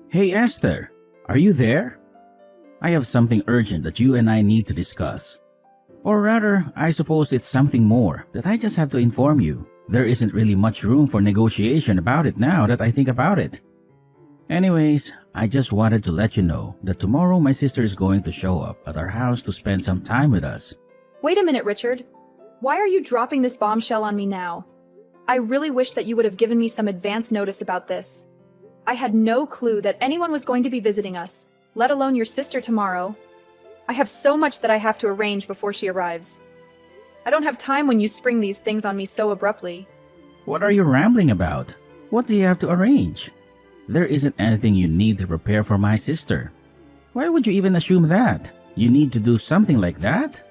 Hey Esther, are you there? I have something urgent that you and I need to discuss. Or rather, I suppose it's something more that I just have to inform you. There isn't really much room for negotiation about it now that I think about it. Anyways, I just wanted to let you know that tomorrow my sister is going to show up at our house to spend some time with us. Wait a minute, Richard. Why are you dropping this bombshell on me now? I really wish that you would have given me some advance notice about this. I had no clue that anyone was going to be visiting us, let alone your sister tomorrow. I have so much that I have to arrange before she arrives. I don't have time when you spring these things on me so abruptly. What are you rambling about? What do you have to arrange? There isn't anything you need to prepare for my sister. Why would you even assume that? You need to do something like that?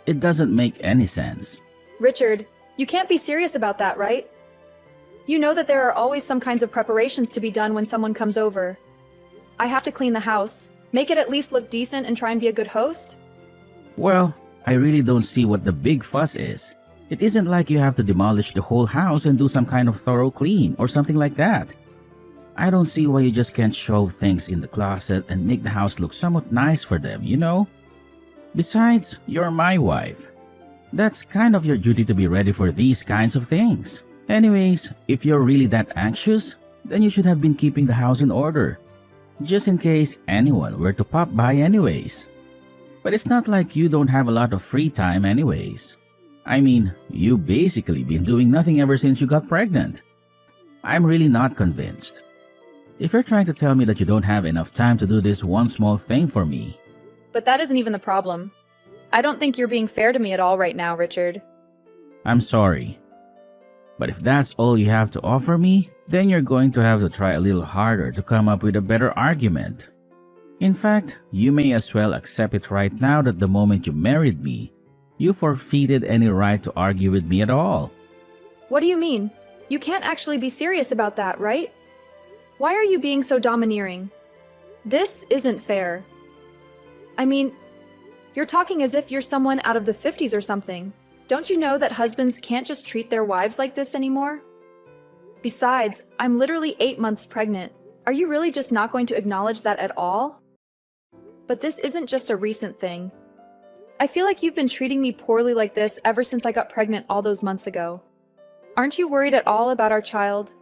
It doesn't make any sense. Richard, you can't be serious about that, right? You know that there are always some kinds of preparations to be done when someone comes over. I have to clean the house, make it at least look decent, and try and be a good host. Well, I really don't see what the big fuss is. It isn't like you have to demolish the whole house and do some kind of thorough clean or something like that. I don't see why you just can't shove things in the closet and make the house look somewhat nice for them, you know? Besides, you're my wife. That's kind of your duty to be ready for these kinds of things. Anyways, if you're really that anxious, then you should have been keeping the house in order, just in case anyone were to pop by anyways. But it's not like you don't have a lot of free time anyways. I mean, you basically been doing nothing ever since you got pregnant. I'm really not convinced. If you're trying to tell me that you don't have enough time to do this one small thing for me. But that isn't even the problem. I don't think you're being fair to me at all right now, Richard. I'm sorry. But if that's all you have to offer me, then you're going to have to try a little harder to come up with a better argument. In fact, you may as well accept it right now that the moment you married me, you forfeited any right to argue with me at all. What do you mean? You can't actually be serious about that, right? Why are you being so domineering? This isn't fair. I mean, you're talking as if you're someone out of the 50s or something. Don't you know that husbands can't just treat their wives like this anymore? Besides, I'm literally 8 months pregnant. Are you really just not going to acknowledge that at all? But this isn't just a recent thing. I feel like you've been treating me poorly like this ever since I got pregnant all those months ago. Aren't you worried at all about our child?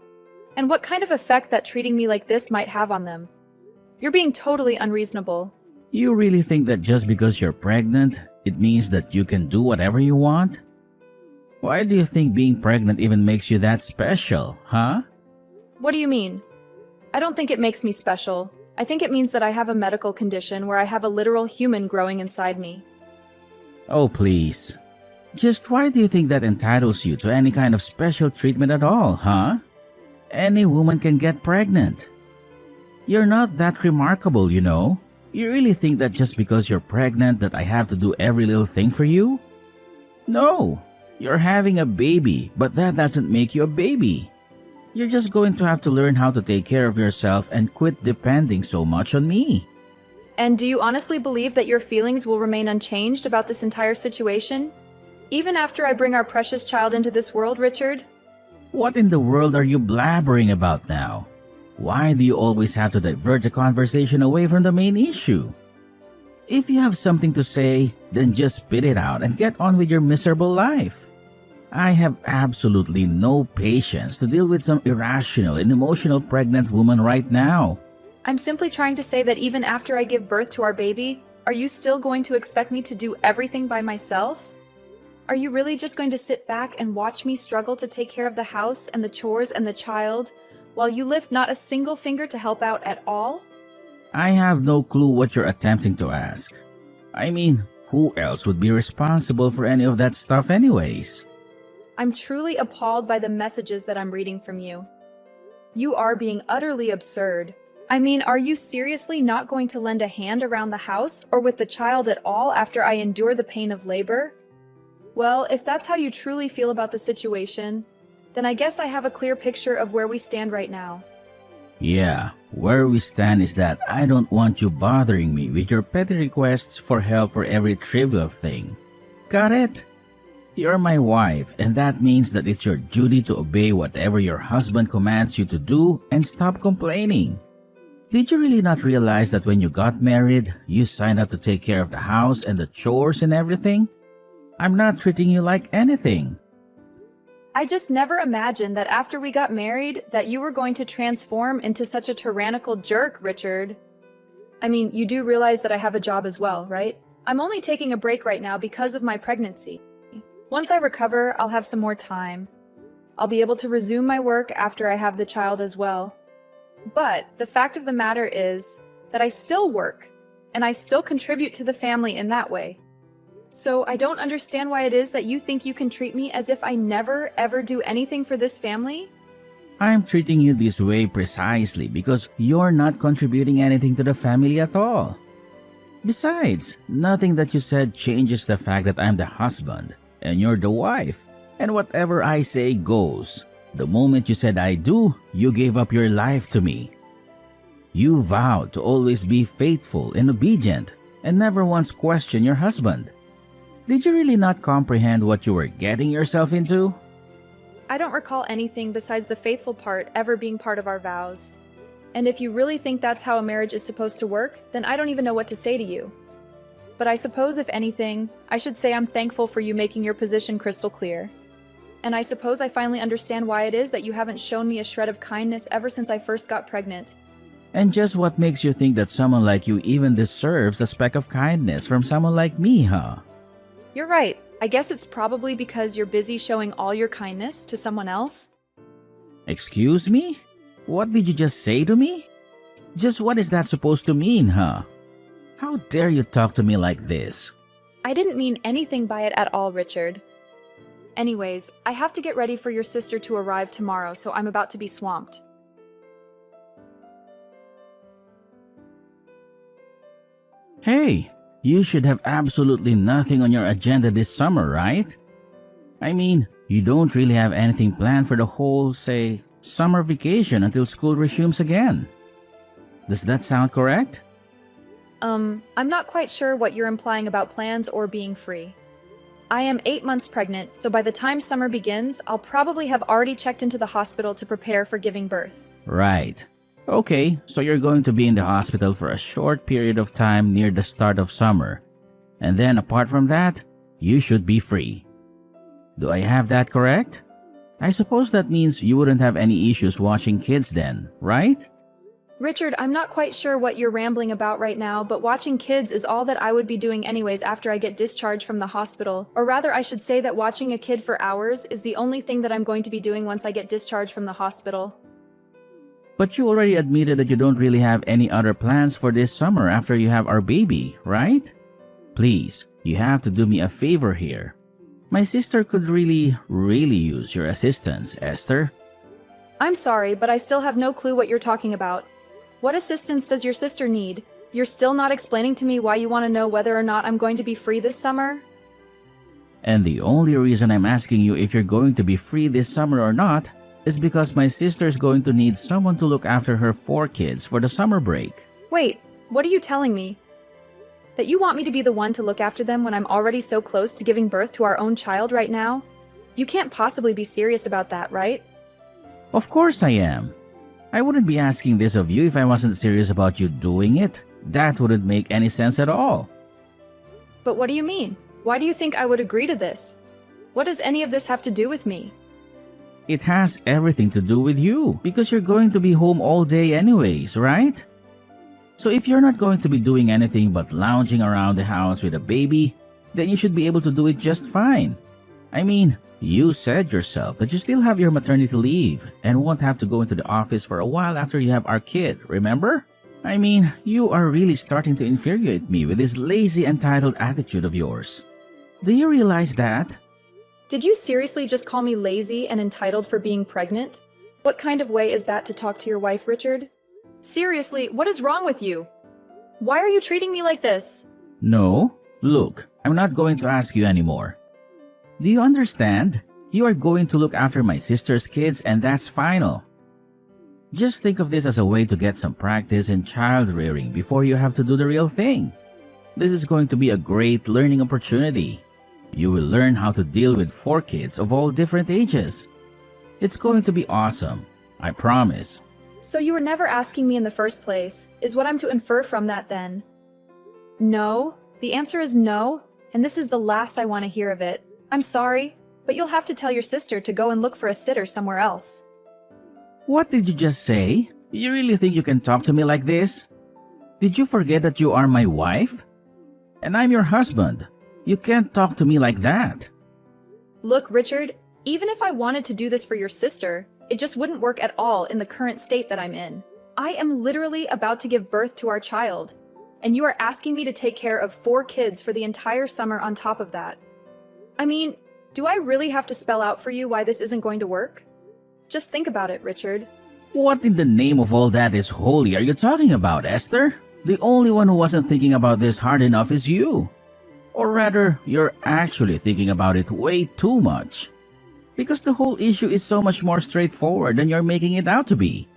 And what kind of effect that treating me like this might have on them? You're being totally unreasonable. You really think that just because you're pregnant, it means that you can do whatever you want? Why do you think being pregnant even makes you that special, huh? What do you mean? I don't think it makes me special. I think it means that I have a medical condition where I have a literal human growing inside me. Oh, please. Just why do you think that entitles you to any kind of special treatment at all, huh? Any woman can get pregnant. You're not that remarkable, you know. You really think that just because you're pregnant that I have to do every little thing for you? No, you're having a baby, but that doesn't make you a baby. You're just going to have to learn how to take care of yourself and quit depending so much on me. And do you honestly believe that your feelings will remain unchanged about this entire situation? Even after I bring our precious child into this world, Richard? What in the world are you blabbering about now? Why do you always have to divert the conversation away from the main issue? If you have something to say, then just spit it out and get on with your miserable life. I have absolutely no patience to deal with some irrational and emotional pregnant woman right now. I'm simply trying to say that even after I give birth to our baby, are you still going to expect me to do everything by myself? Are you really just going to sit back and watch me struggle to take care of the house and the chores and the child, while you lift not a single finger to help out at all? I have no clue what you're attempting to ask. I mean, who else would be responsible for any of that stuff anyways? I'm truly appalled by the messages that I'm reading from you. You are being utterly absurd. I mean, are you seriously not going to lend a hand around the house or with the child at all after I endure the pain of labor? Well, if that's how you truly feel about the situation, then I guess I have a clear picture of where we stand right now. Yeah, where we stand is that I don't want you bothering me with your petty requests for help for every trivial thing. Got it? You're my wife, and that means that it's your duty to obey whatever your husband commands you to do and stop complaining. Did you really not realize that when you got married, you signed up to take care of the house and the chores and everything? I'm not treating you like anything. I just never imagined that after we got married that you were going to transform into such a tyrannical jerk, Richard. I mean, you do realize that I have a job as well, right? I'm only taking a break right now because of my pregnancy. Once I recover, I'll have some more time. I'll be able to resume my work after I have the child as well. But the fact of the matter is that I still work, and I still contribute to the family in that way. So I don't understand why it is that you think you can treat me as if I never ever do anything for this family. I'm treating you this way precisely because you're not contributing anything to the family at all. Besides, nothing that you said changes the fact that I'm the husband and you're the wife, and whatever I say goes. The moment you said I do, you gave up your life to me. You vowed to always be faithful and obedient and never once question your husband. Did you really not comprehend what you were getting yourself into? I don't recall anything besides the faithful part ever being part of our vows. And if you really think that's how a marriage is supposed to work, then I don't even know what to say to you. But I suppose if anything, I should say I'm thankful for you making your position crystal clear. And I suppose I finally understand why it is that you haven't shown me a shred of kindness ever since I first got pregnant. And just what makes you think that someone like you even deserves a speck of kindness from someone like me, huh? You're right. I guess it's probably because you're busy showing all your kindness to someone else. Excuse me? What did you just say to me? Just what is that supposed to mean, huh? How dare you talk to me like this? I didn't mean anything by it at all, Richard. Anyways, I have to get ready for your sister to arrive tomorrow, so I'm about to be swamped. Hey, you should have absolutely nothing on your agenda this summer, right? I mean, you don't really have anything planned for the whole, say, summer vacation until school resumes again. Does that sound correct? I'm not quite sure what you're implying about plans or being free. I am 8 months pregnant, so by the time summer begins, I'll probably have already checked into the hospital to prepare for giving birth. Right. Okay, so you're going to be in the hospital for a short period of time near the start of summer. And then apart from that, you should be free. Do I have that correct? I suppose that means you wouldn't have any issues watching kids then, right? Richard, I'm not quite sure what you're rambling about right now, but watching kids is all that I would be doing anyways after I get discharged from the hospital. Or rather, I should say that watching a kid for hours is the only thing that I'm going to be doing once I get discharged from the hospital. But you already admitted that you don't really have any other plans for this summer after you have our baby, right? Please, you have to do me a favor here. My sister could really use your assistance, Esther. I'm sorry, but I still have no clue what you're talking about. What assistance does your sister need? You're still not explaining to me why you want to know whether or not I'm going to be free this summer? And the only reason I'm asking you if you're going to be free this summer or not is because my sister's going to need someone to look after her 4 kids for the summer break. Wait, what are you telling me? That you want me to be the one to look after them when I'm already so close to giving birth to our own child right now? You can't possibly be serious about that, right? Of course I am. I wouldn't be asking this of you if I wasn't serious about you doing it. That wouldn't make any sense at all. But what do you mean? Why do you think I would agree to this? What does any of this have to do with me? It has everything to do with you because you're going to be home all day anyways, right? So if you're not going to be doing anything but lounging around the house with a baby, then you should be able to do it just fine. I mean, you said yourself that you still have your maternity leave and won't have to go into the office for a while after you have our kid, remember? I mean, you are really starting to infuriate me with this lazy, entitled attitude of yours. Do you realize that? Did you seriously just call me lazy and entitled for being pregnant? What kind of way is that to talk to your wife, Richard? Seriously, what is wrong with you? Why are you treating me like this? No, look, I'm not going to ask you anymore. Do you understand? You are going to look after my sister's kids and that's final. Just think of this as a way to get some practice in child rearing before you have to do the real thing. This is going to be a great learning opportunity. You will learn how to deal with 4 kids of all different ages. It's going to be awesome, I promise. So you were never asking me in the first place, is what I'm to infer from that then? No, the answer is no, and this is the last I want to hear of it. I'm sorry, but you'll have to tell your sister to go and look for a sitter somewhere else. What did you just say? You really think you can talk to me like this? Did you forget that you are my wife? And I'm your husband. You can't talk to me like that. Look, Richard, even if I wanted to do this for your sister, it just wouldn't work at all in the current state that I'm in. I am literally about to give birth to our child, and you are asking me to take care of 4 kids for the entire summer on top of that. I mean, do I really have to spell out for you why this isn't going to work? Just think about it, Richard. What in the name of all that is holy are you talking about, Esther? The only one who wasn't thinking about this hard enough is you. Or rather, you're actually thinking about it way too much. Because the whole issue is so much more straightforward than you're making it out to be.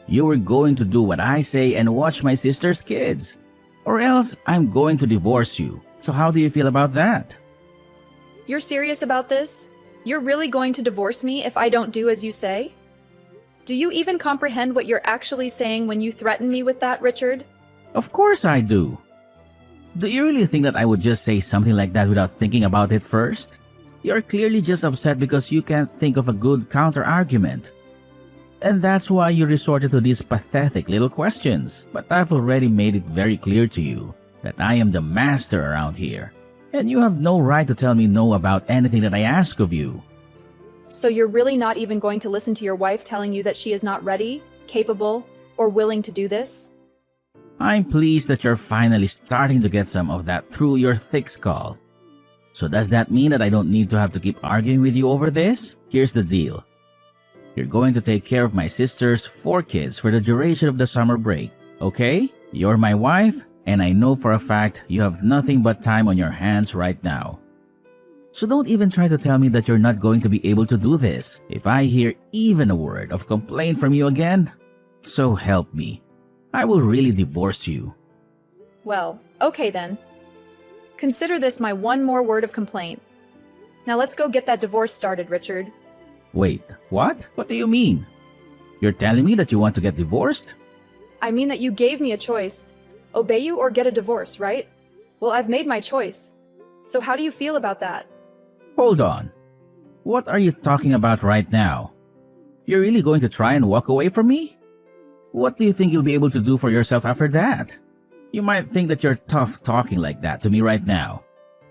You were going to do what I say and watch my sister's kids. Or else, I'm going to divorce you. So how do you feel about that? You're serious about this? You're really going to divorce me if I don't do as you say? Do you even comprehend what you're actually saying when you threaten me with that, Richard? Of course I do. Do you really think that I would just say something like that without thinking about it first? You're clearly just upset because you can't think of a good counter-argument. And that's why you resorted to these pathetic little questions. But I've already made it very clear to you that I am the master around here. And you have no right to tell me no about anything that I ask of you. So you're really not even going to listen to your wife telling you that she is not ready, capable, or willing to do this? I'm pleased that you're finally starting to get some of that through your thick skull. So does that mean that I don't need to have to keep arguing with you over this? Here's the deal. You're going to take care of my sister's 4 kids for the duration of the summer break, okay? You're my wife, and I know for a fact you have nothing but time on your hands right now. So don't even try to tell me that you're not going to be able to do this if I hear even a word of complaint from you again. So help me. I will really divorce you. Well, okay then. Consider this my one more word of complaint. Now let's go get that divorce started, Richard. Wait, what? What do you mean? You're telling me that you want to get divorced? I mean that you gave me a choice. Obey you or get a divorce, right? Well, I've made my choice. So how do you feel about that? Hold on. What are you talking about right now? You're really going to try and walk away from me? What do you think you'll be able to do for yourself after that? You might think that you're tough talking like that to me right now.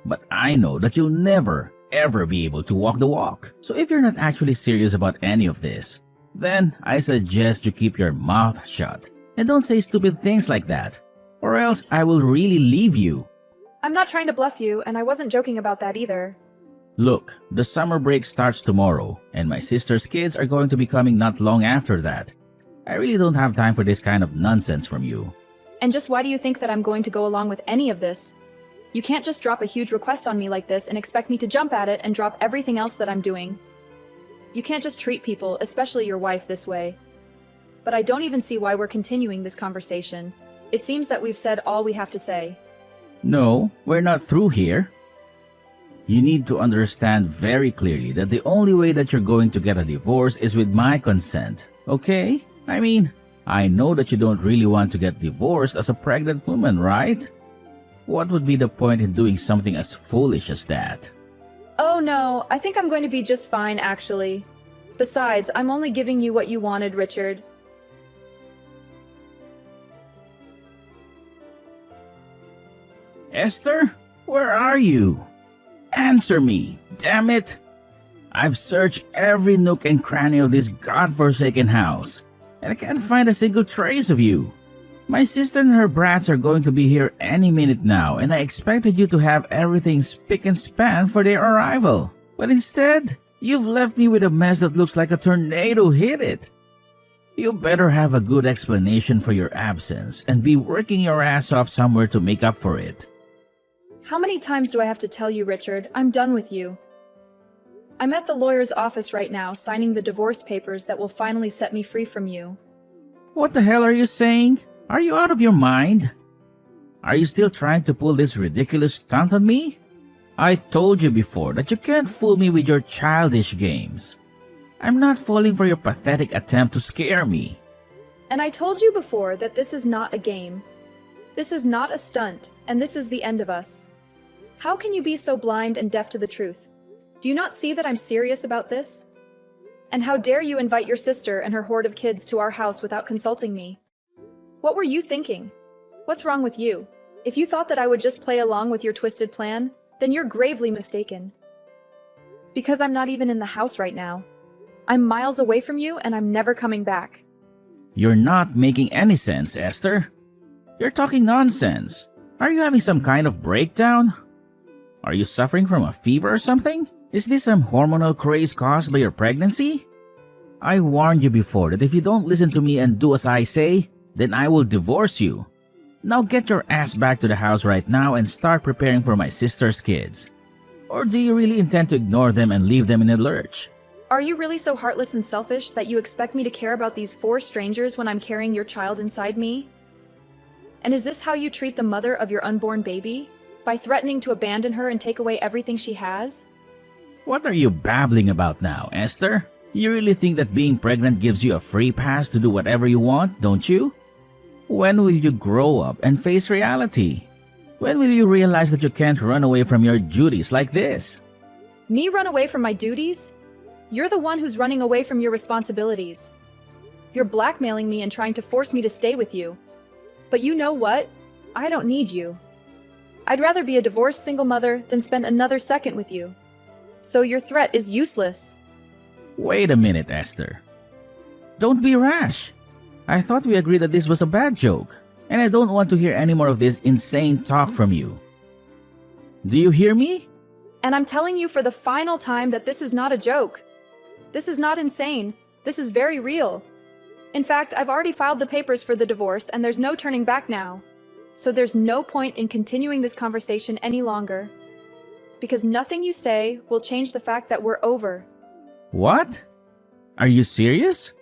But I know that you'll never, ever be able to walk the walk. So if you're not actually serious about any of this, then I suggest you keep your mouth shut. And don't say stupid things like that. Or else I will really leave you. I'm not trying to bluff you, and I wasn't joking about that either. Look, the summer break starts tomorrow, and my sister's kids are going to be coming not long after that. I really don't have time for this kind of nonsense from you. And just why do you think that I'm going to go along with any of this? You can't just drop a huge request on me like this and expect me to jump at it and drop everything else that I'm doing. You can't just treat people, especially your wife, this way. But I don't even see why we're continuing this conversation. It seems that we've said all we have to say. No, we're not through here. You need to understand very clearly that the only way that you're going to get a divorce is with my consent, okay? I mean, I know that you don't really want to get divorced as a pregnant woman, right? What would be the point in doing something as foolish as that? Oh no, I think I'm going to be just fine, actually. Besides, I'm only giving you what you wanted, Richard. Esther, where are you? Answer me, damn it! I've searched every nook and cranny of this godforsaken house, and I can't find a single trace of you. My sister and her brats are going to be here any minute now, and I expected you to have everything spick and span for their arrival. But instead, you've left me with a mess that looks like a tornado hit it. You better have a good explanation for your absence and be working your ass off somewhere to make up for it. How many times do I have to tell you, Richard? I'm done with you. I'm at the lawyer's office right now, signing the divorce papers that will finally set me free from you. What the hell are you saying? Are you out of your mind? Are you still trying to pull this ridiculous stunt on me? I told you before that you can't fool me with your childish games. I'm not falling for your pathetic attempt to scare me. And I told you before that this is not a game. This is not a stunt, and this is the end of us. How can you be so blind and deaf to the truth? Do you not see that I'm serious about this? And how dare you invite your sister and her horde of kids to our house without consulting me? What were you thinking? What's wrong with you? If you thought that I would just play along with your twisted plan, then you're gravely mistaken. Because I'm not even in the house right now. I'm miles away from you and I'm never coming back. You're not making any sense, Esther. You're talking nonsense. Are you having some kind of breakdown? Are you suffering from a fever or something? Is this some hormonal craze caused by your pregnancy? I warned you before that if you don't listen to me and do as I say, then I will divorce you. Now get your ass back to the house right now and start preparing for my sister's kids. Or do you really intend to ignore them and leave them in a lurch? Are you really so heartless and selfish that you expect me to care about these 4 strangers when I'm carrying your child inside me? And is this how you treat the mother of your unborn baby? By threatening to abandon her and take away everything she has? What are you babbling about now, Esther? You really think that being pregnant gives you a free pass to do whatever you want, don't you? When will you grow up and face reality? When will you realize that you can't run away from your duties like this? Me run away from my duties? You're the one who's running away from your responsibilities. You're blackmailing me and trying to force me to stay with you. But you know what? I don't need you. I'd rather be a divorced single mother than spend another second with you. So your threat is useless. Wait a minute, Esther. Don't be rash. I thought we agreed that this was a bad joke, and I don't want to hear any more of this insane talk from you. Do you hear me? And I'm telling you for the final time that this is not a joke. This is not insane. This is very real. In fact, I've already filed the papers for the divorce and there's no turning back now. So there's no point in continuing this conversation any longer. Because nothing you say will change the fact that we're over. What? Are you serious?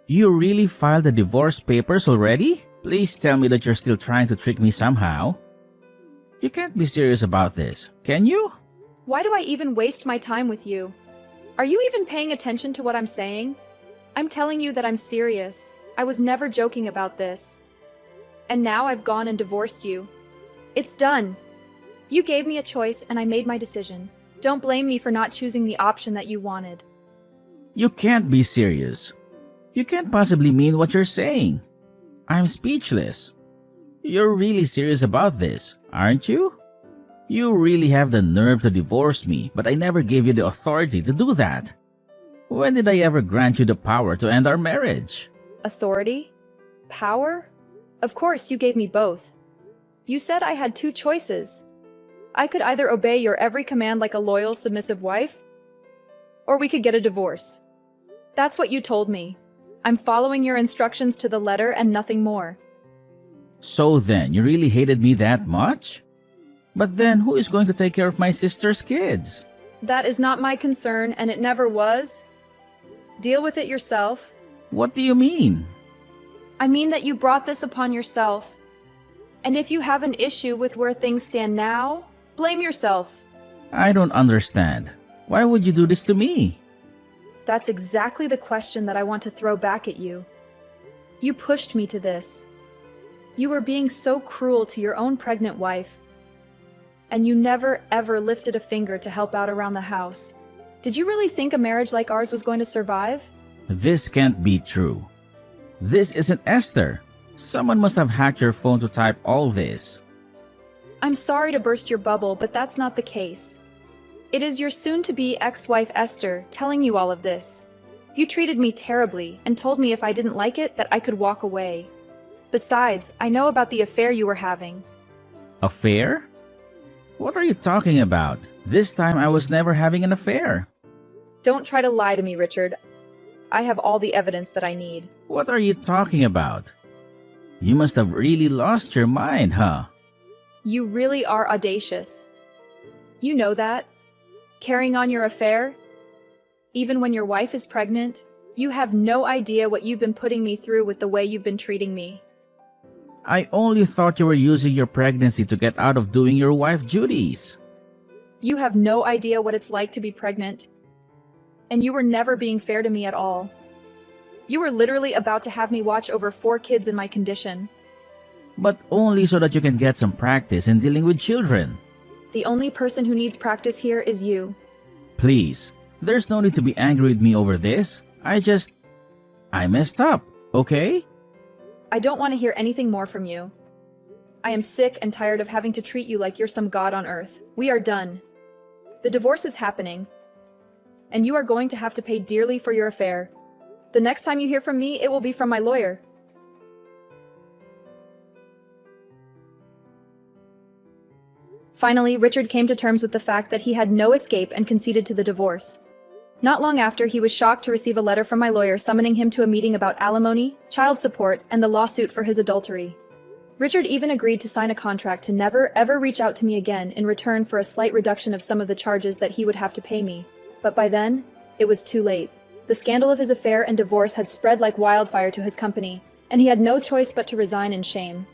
You really filed the divorce papers already? Please tell me that you're still trying to trick me somehow. You can't be serious about this, can you? Why do I even waste my time with you? Are you even paying attention to what I'm saying? I'm telling you that I'm serious. I was never joking about this. And now I've gone and divorced you. It's done. You gave me a choice and I made my decision. Don't blame me for not choosing the option that you wanted. You can't be serious. You can't possibly mean what you're saying. I'm speechless. You're really serious about this, aren't you? You really have the nerve to divorce me, but I never gave you the authority to do that. When did I ever grant you the power to end our marriage? Authority? Power? Of course, you gave me both. You said I had 2 choices. I could either obey your every command like a loyal, submissive wife, or we could get a divorce. That's what you told me. I'm following your instructions to the letter and nothing more. So then, you really hated me that much? But then, who is going to take care of my sister's kids? That is not my concern, and it never was. Deal with it yourself. What do you mean? I mean that you brought this upon yourself. And if you have an issue with where things stand now, blame yourself. I don't understand. Why would you do this to me? That's exactly the question that I want to throw back at you. You pushed me to this. You were being so cruel to your own pregnant wife. And you never ever lifted a finger to help out around the house. Did you really think a marriage like ours was going to survive? This can't be true. This isn't Esther. Someone must have hacked your phone to type all this. I'm sorry to burst your bubble, but that's not the case. It is your soon-to-be ex-wife Esther telling you all of this. You treated me terribly and told me if I didn't like it that I could walk away. Besides, I know about the affair you were having. Affair? What are you talking about? This time I was never having an affair. Don't try to lie to me, Richard. I have all the evidence that I need. What are you talking about? You must have really lost your mind, huh? You really are audacious. You know that. Carrying on your affair, even when your wife is pregnant, you have no idea what you've been putting me through with the way you've been treating me. I only thought you were using your pregnancy to get out of doing your wife duties. You have no idea what it's like to be pregnant. And you were never being fair to me at all. You were literally about to have me watch over 4 kids in my condition. But only so that you can get some practice in dealing with children. The only person who needs practice here is you. Please, there's no need to be angry with me over this. I messed up, okay? I don't want to hear anything more from you. I am sick and tired of having to treat you like you're some god on earth. We are done. The divorce is happening, and you are going to have to pay dearly for your affair. The next time you hear from me, it will be from my lawyer. Finally, Richard came to terms with the fact that he had no escape and conceded to the divorce. Not long after, he was shocked to receive a letter from my lawyer summoning him to a meeting about alimony, child support, and the lawsuit for his adultery. Richard even agreed to sign a contract to never, ever reach out to me again in return for a slight reduction of some of the charges that he would have to pay me. But by then, it was too late. The scandal of his affair and divorce had spread like wildfire to his company, and he had no choice but to resign in shame.